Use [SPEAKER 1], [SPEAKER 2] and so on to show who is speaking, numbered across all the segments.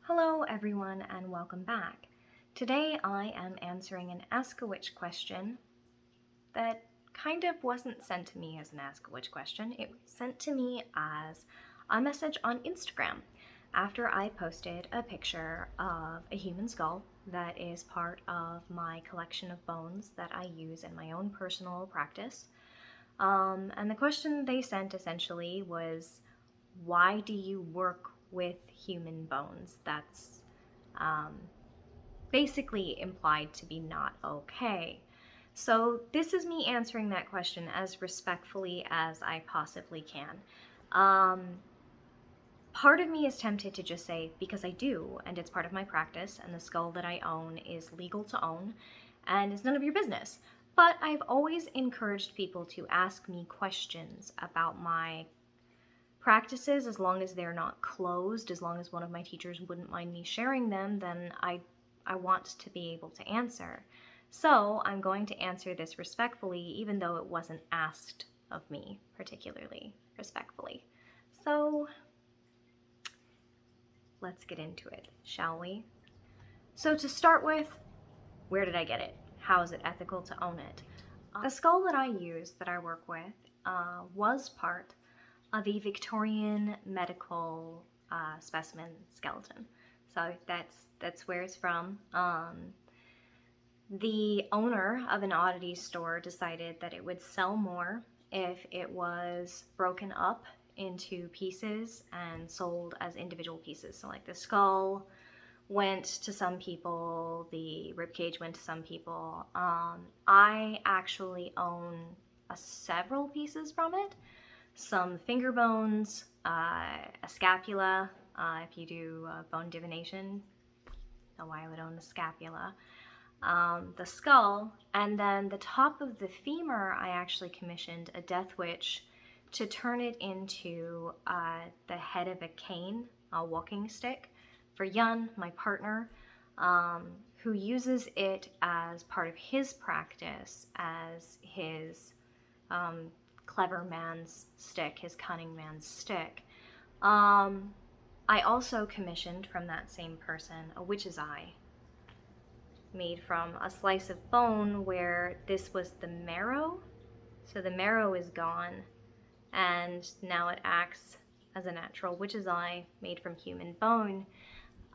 [SPEAKER 1] Hello everyone and welcome back. Today I am answering an Ask a Witch question that kind of wasn't sent to me as an Ask a Witch question. It was sent to me as a message on Instagram after I posted a picture of a human skull that is part of my collection of bones that I use in my own personal practice. And the question they sent essentially was, why do you work with human bones? That's basically implied to be not okay. So this is me answering that question as respectfully as I possibly can. Part of me is tempted to just say, because I do, and it's part of my practice, and the skull that I own is legal to own, and it's none of your business. But I've always encouraged people to ask me questions about my practices, as long as they're not closed, as long as one of my teachers wouldn't mind me sharing them, then I want to be able to answer. So I'm going to answer this respectfully, even though it wasn't asked of me particularly respectfully. So let's get into it, shall we? So to start with, where did I get it? How is it ethical to own it? The skull that I use, that I work with, was part of a Victorian medical specimen skeleton. So that's where it's from. The owner of an oddity store decided that it would sell more if it was broken up into pieces and sold as individual pieces. So like the skull went to some people, the ribcage went to some people. I actually own several pieces from it. Some finger bones, a scapula, if you do bone divination, know why I would own the scapula, the skull, and then the top of the femur. I actually commissioned a death witch to turn it into the head of a cane, a walking stick, for Yun, my partner, who uses it as part of his practice, as his clever man's stick, his cunning man's stick. I also commissioned from that same person a witch's eye, made from a slice of bone where this was the marrow. So the marrow is gone, and now it acts as a natural witch's eye made from human bone.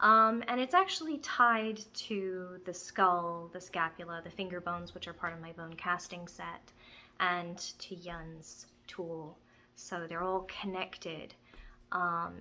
[SPEAKER 1] And it's actually tied to the skull, the scapula, the finger bones, which are part of my bone casting set, and to Yun's tool. So they're all connected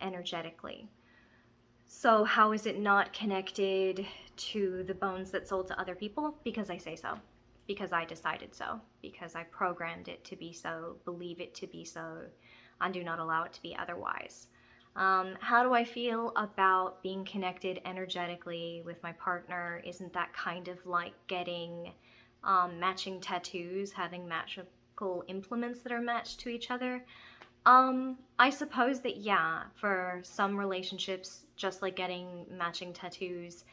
[SPEAKER 1] energetically. So how is it not connected to the bones that sold to other people? Because I say so. Because I decided so. Because I programmed it to be so, believe it to be so, and do not allow it to be otherwise. How do I feel about being connected energetically with my partner? Isn't that kind of like getting matching tattoos, having magical implements that are matched to each other? I suppose that, yeah, for some relationships, just like getting matching tattoos,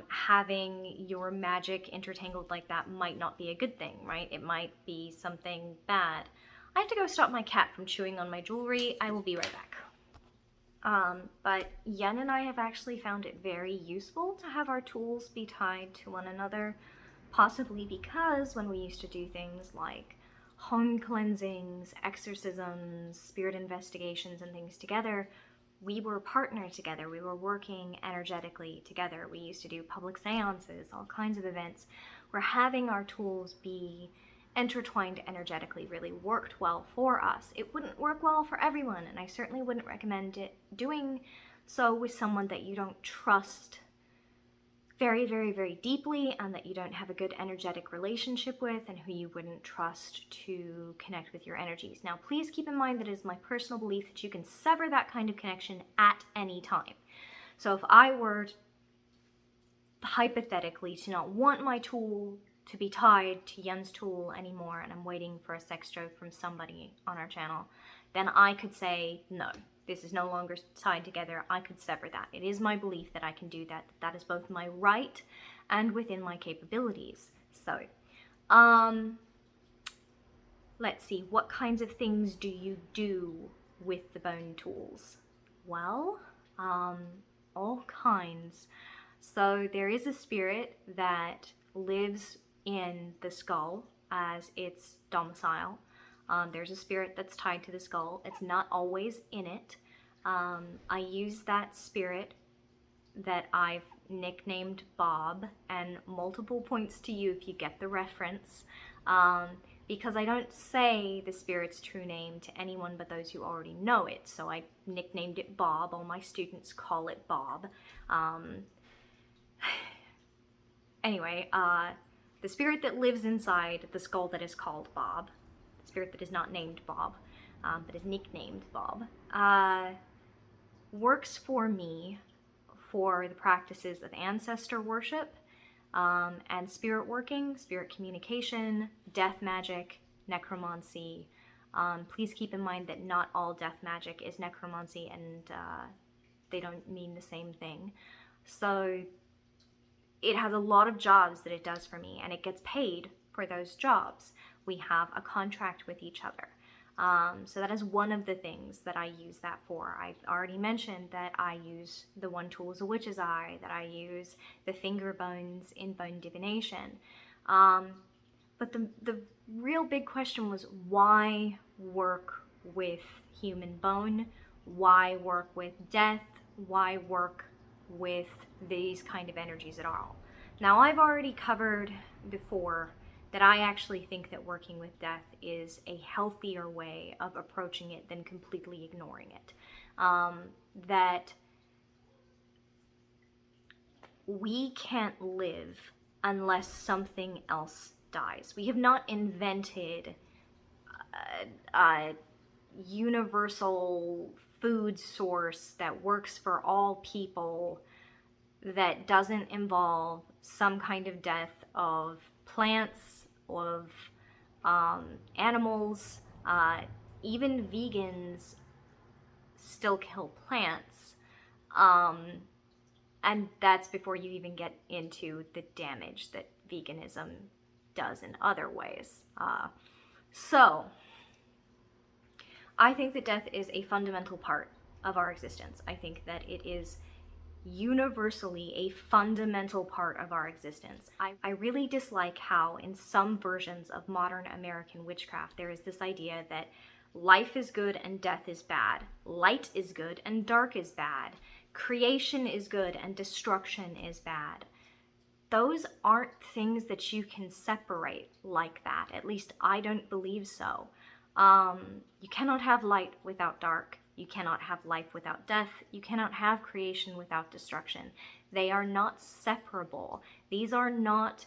[SPEAKER 1] having your magic intertangled like that might not be a good thing, right? It might be something bad. I have to go stop my cat from chewing on my jewelry. I will be right back. But Yen and I have actually found it very useful to have our tools be tied to one another, possibly because when we used to do things like home cleansings, exorcisms, spirit investigations, and things together, we were partnered together. We were working energetically together. We used to do public seances, all kinds of events, where having our tools be intertwined energetically really worked well for us. It wouldn't work well for everyone, and I certainly wouldn't recommend it doing so with someone that you don't trust very, very, very deeply, and that you don't have a good energetic relationship with, and who you wouldn't trust to connect with your energies. Now, please keep in mind that it is my personal belief that you can sever that kind of connection at any time. So if I were hypothetically to not want my tool to be tied to Yen's tool anymore, and I'm waiting for a sex joke from somebody on our channel, then I could say, no, this is no longer tied together. I could sever that. It is my belief that I can do that. That is both my right and within my capabilities. So, let's see, what kinds of things do you do with the bone tools? Well, all kinds. So there is a spirit that lives in the skull as its domicile. There's a spirit that's tied to the skull. It's not always in it. I use that spirit that I've nicknamed Bob, and multiple points to you if you get the reference, because I don't say the spirit's true name to anyone but those who already know it. So I nicknamed it Bob. All my students call it Bob. Anyway, the spirit that lives inside the skull that is called Bob, the spirit that is not named Bob, but is nicknamed Bob, works for me for the practices of ancestor worship, and spirit working, spirit communication, death magic, necromancy. Please keep in mind that not all death magic is necromancy, and they don't mean the same thing. So it has a lot of jobs that it does for me, and it gets paid for those jobs. We have a contract with each other. So that is one of the things that I use that for. I already mentioned that I use the one tool is a witch's eye, that I use the finger bones in bone divination. But the real big question was, why work with human bone? Why work with death? Why work with these kind of energies at all? Now, I've already covered before that I actually think that working with death is a healthier way of approaching it than completely ignoring it. That we can't live unless something else dies. We have not invented a universal food source that works for all people that doesn't involve some kind of death of plants, of animals. Even vegans still kill plants. And that's before you even get into the damage that veganism does in other ways. So, I think that death is a fundamental part of our existence. I think that it is universally a fundamental part of our existence. I really dislike how in some versions of modern American witchcraft there is this idea that life is good and death is bad, light is good and dark is bad, creation is good and destruction is bad. Those aren't things that you can separate like that. At least I don't believe so. You cannot have light without dark. You cannot have life without death. You cannot have creation without destruction. They are not separable. These are not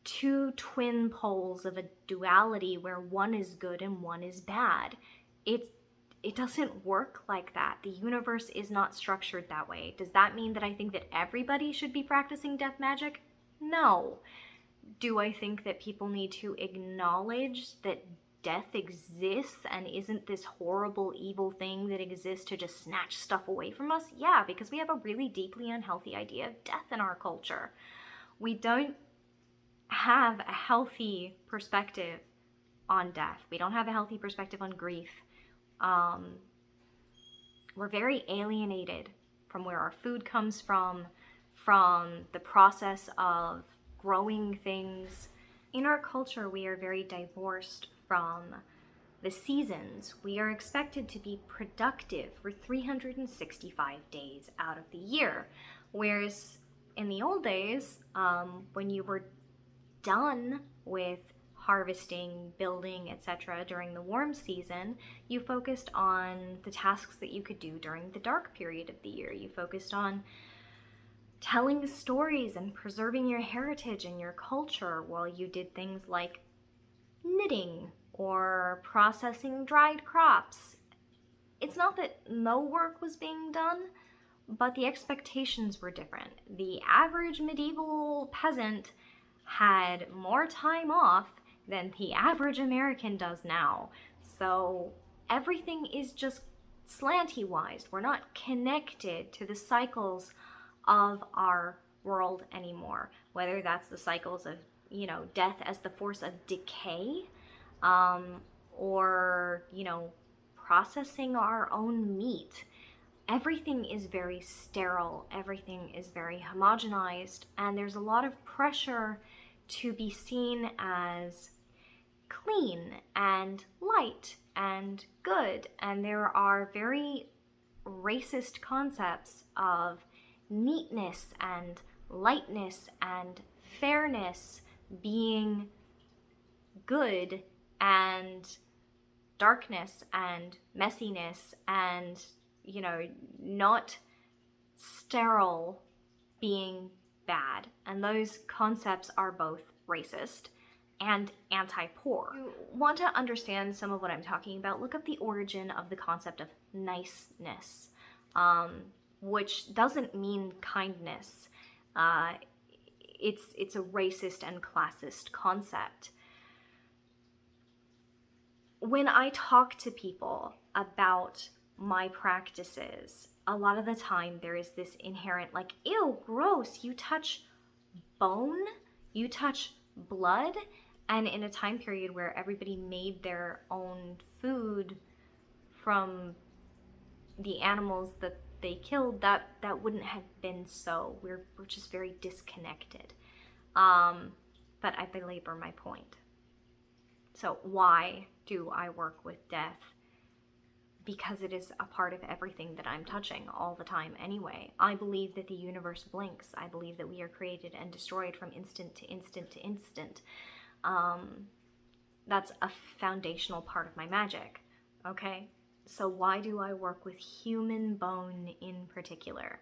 [SPEAKER 1] two twin poles of a duality where one is good and one is bad. It doesn't work like that. The universe is not structured that way. Does that mean that I think that everybody should be practicing death magic? No. Do I think that people need to acknowledge that death exists and isn't this horrible evil thing that exists to just snatch stuff away from us? Yeah, because we have a really deeply unhealthy idea of death in our culture. We don't have a healthy perspective on death. We don't have a healthy perspective on grief. We're very alienated from where our food comes from the process of growing things. In our culture, we are very divorced from the seasons. We are expected to be productive for 365 days out of the year. Whereas in the old days, when you were done with harvesting, building, etc. during the warm season, you focused on the tasks that you could do during the dark period of the year. You focused on telling stories and preserving your heritage and your culture while you did things like knitting or processing dried crops. It's not that no work was being done, but the expectations were different. The average medieval peasant had more time off than the average American does now. So everything is just slanty-wise. We're not connected to the cycles of our world anymore, whether that's the cycles of, death as the force of decay, or, processing our own meat. everything is very sterile, everything is very homogenized, and there's a lot of pressure to be seen as clean and light and good. And there are very racist concepts of neatness and lightness and fairness being good, and darkness and messiness and, not sterile being bad. And those concepts are both racist and anti-poor. If you want to understand some of what I'm talking about, look up the origin of the concept of niceness, which doesn't mean kindness. It's a racist and classist concept. When I talk to people about my practices, a lot of the time there is this inherent like, ew, gross, you touch bone, you touch blood. And in a time period where everybody made their own food from the animals that they killed, that wouldn't have been so. We're just very disconnected. But I belabor my point. So why do I work with death? Because it is a part of everything that I'm touching all the time anyway. I believe that the universe blinks. I believe that we are created and destroyed from instant to instant to instant. That's a foundational part of my magic, okay? So why do I work with human bone in particular?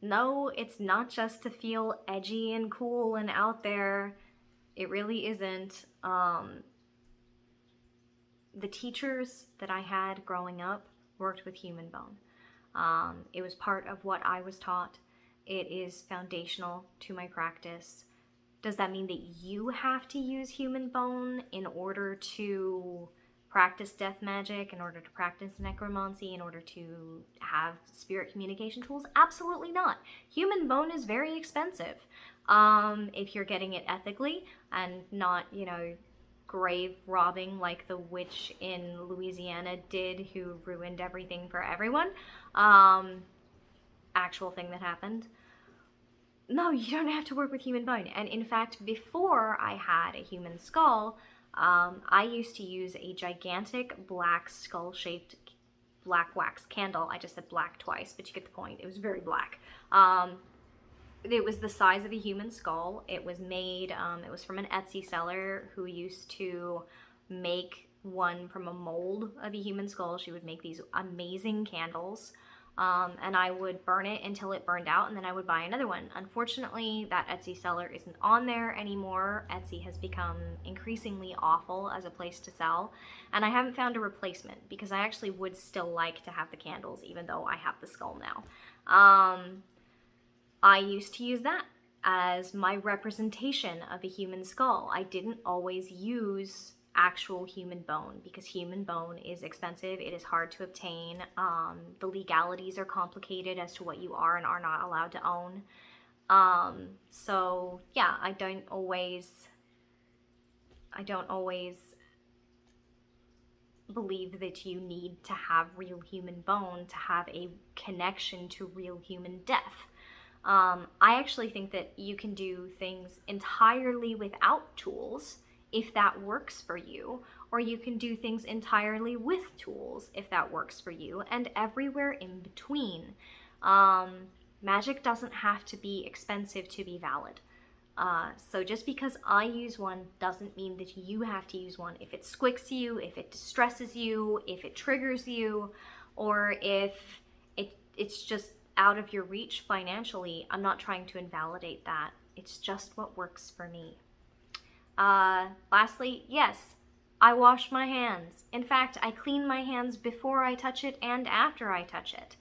[SPEAKER 1] No, it's not just to feel edgy and cool and out there. It really isn't. The teachers that I had growing up worked with human bone. It was part of what I was taught. It is foundational to my practice. Does that mean that you have to use human bone in order to practice death magic, in order to practice necromancy, in order to have spirit communication tools? Absolutely not. Human bone is very expensive. If you're getting it ethically and not, grave robbing like the witch in Louisiana did, who ruined everything for everyone. Actual thing that happened. No, you don't have to work with human bone. And in fact, before I had a human skull, I used to use a gigantic black skull-shaped black wax candle. I just said black twice, but you get the point. It was very black. It was the size of a human skull. It was made, it was from an Etsy seller who used to make one from a mold of a human skull. She would make these amazing candles. And I would burn it until it burned out, and then I would buy another one. Unfortunately, that Etsy seller isn't on there anymore. Etsy has become increasingly awful as a place to sell, and I haven't found a replacement, because I actually would still like to have the candles, even though I have the skull now. I used to use that as my representation of a human skull. I didn't always use actual human bone, because human bone is expensive, it is hard to obtain, the legalities are complicated as to what you are and are not allowed to own. So yeah, I don't always believe that you need to have real human bone to have a connection to real human death. I actually think that you can do things entirely without tools if that works for you, or you can do things entirely with tools if that works for you, and everywhere in between. Magic doesn't have to be expensive to be valid. So just because I use one doesn't mean that you have to use one. If it squicks you, if it distresses you, if it triggers you, or if it's just out of your reach financially, I'm not trying to invalidate that. It's just what works for me. Lastly, yes, I wash my hands. In fact, I clean my hands before I touch it and after I touch it.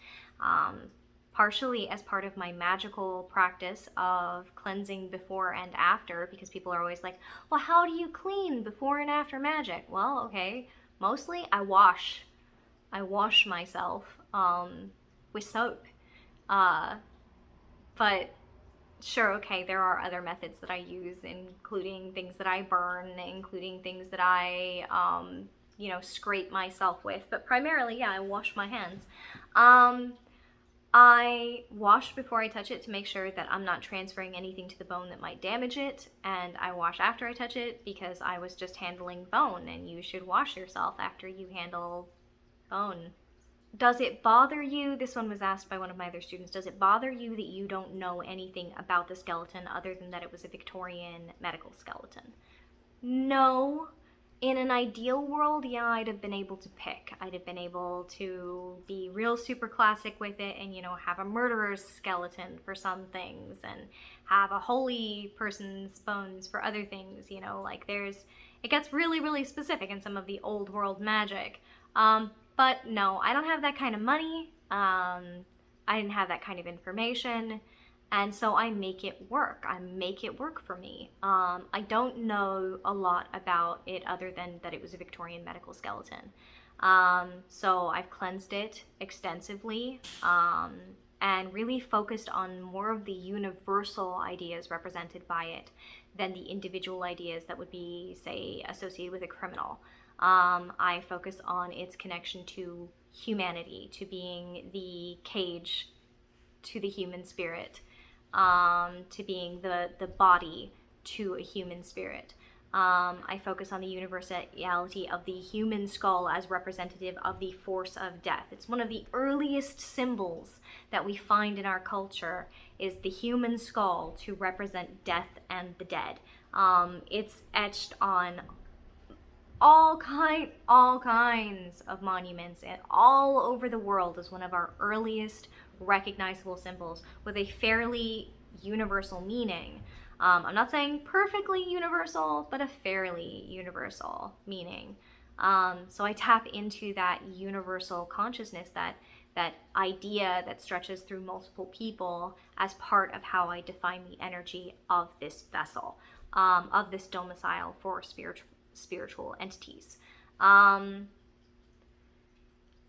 [SPEAKER 1] Partially as part of my magical practice of cleansing before and after, because people are always like, well, how do you clean before and after magic? Well, okay, mostly I wash myself with soap. But sure, okay, there are other methods that I use, including things that I burn, including things that I scrape myself with. But primarily, yeah, I wash my hands. I wash before I touch it to make sure that I'm not transferring anything to the bone that might damage it, and I wash after I touch it because I was just handling bone, and you should wash yourself after you handle bone. Does it bother you? This one was asked by one of my other students. Does it bother you that you don't know anything about the skeleton other than that it was a Victorian medical skeleton? No. In an ideal world, yeah, I'd have been able to pick. I'd have been able to be real super classic with it and, have a murderer's skeleton for some things and have a holy person's bones for other things, it gets really, really specific in some of the old world magic. But no, I don't have that kind of money. I didn't have that kind of information. And so I make it work. I make it work for me. I don't know a lot about it other than that it was a Victorian medical skeleton. So I've cleansed it extensively and really focused on more of the universal ideas represented by it than the individual ideas that would be, say, associated with a criminal. I focus on its connection to humanity, to being the cage to the human spirit, to being the body to a human spirit. I focus on the universality of the human skull as representative of the force of death. It's one of the earliest symbols that we find in our culture is the human skull to represent death and the dead. It's etched on all kinds of monuments and all over the world as one of our earliest recognizable symbols with a fairly universal meaning. I'm not saying perfectly universal, but a fairly universal meaning. So I tap into that universal consciousness, that idea that stretches through multiple people as part of how I define the energy of this vessel, of this domicile for spiritual entities.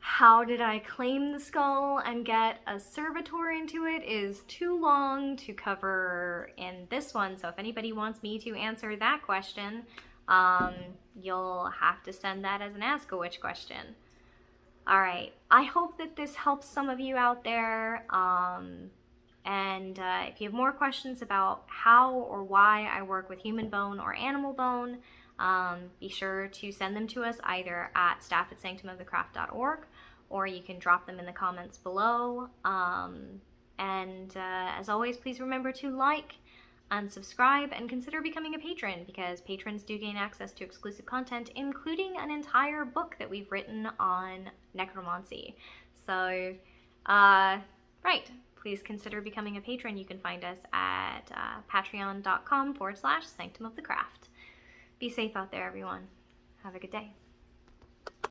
[SPEAKER 1] How did I claim the skull and get a servitor into it is too long to cover in this one, so if anybody wants me to answer that question, you'll have to send that as an Ask a Witch question. Alright, I hope that this helps some of you out there, and if you have more questions about how or why I work with human bone or animal bone, be sure to send them to us either at staff@sanctumofthecraft.org, or you can drop them in the comments below. As always, please remember to like and subscribe and consider becoming a patron, because patrons do gain access to exclusive content, including an entire book that we've written on necromancy. So, right, please consider becoming a patron. You can find us at patreon.com/sanctumofthecraft. Be safe out there, everyone. Have a good day.